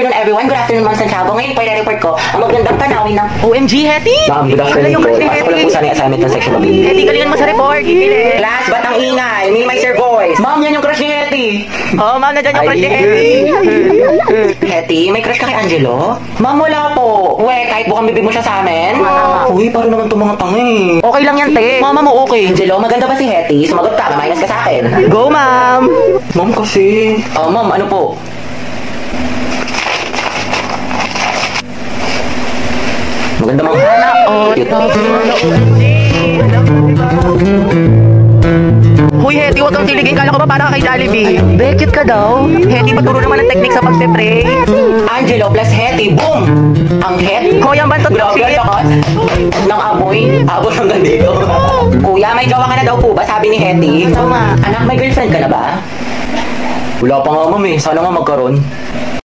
afternoon everyone. Good afternoon, Ma'am Santiago. Ngayon po i-report ko ang magandang tanawin ng OMG, Hetty! Ma'am, good afternoon po. Pasok ko lang po sana yung assignment ng section of English. Hetty, galingan mo sa report. Class, ba't ang ingay? Minimize your voice. Ma'am, yan yung crush ni Hetty. Oo, ma'am, nandiyan yung crush ni Hetty. Hetty, may crush ka kay Angelo? Ma'am, wala po. We, kahit bukang bibig mo siya sa amin. Uy, parang naman itong mga tangi. Okay lang yan, te. Mama mo okay. Angelo, maganda ba si Hetty? Sumagot ka, mamayas ka sa akin. Go, ma'am! Ma'am kasi... ma'am, ano po? Maganda mga hanap. Hoy, Hetty, huwag kang tiligin. Kala ko ba para kay Jollibee? Bekit ka daw. Hetty, paturo naman ang technique sa pagpe-pray. Angelo plus Hetty, boom! Ang het. Hoy, ang bantot ng Grabe shit. lakas. Nang amoy, abot hanggang dito. Kuya, may jowa ka na daw po ba? Sabi ni Hetty. Tama. Anak, may girlfriend ka na ba? Wala pa nga, ma'am eh. Sana nga magkaroon.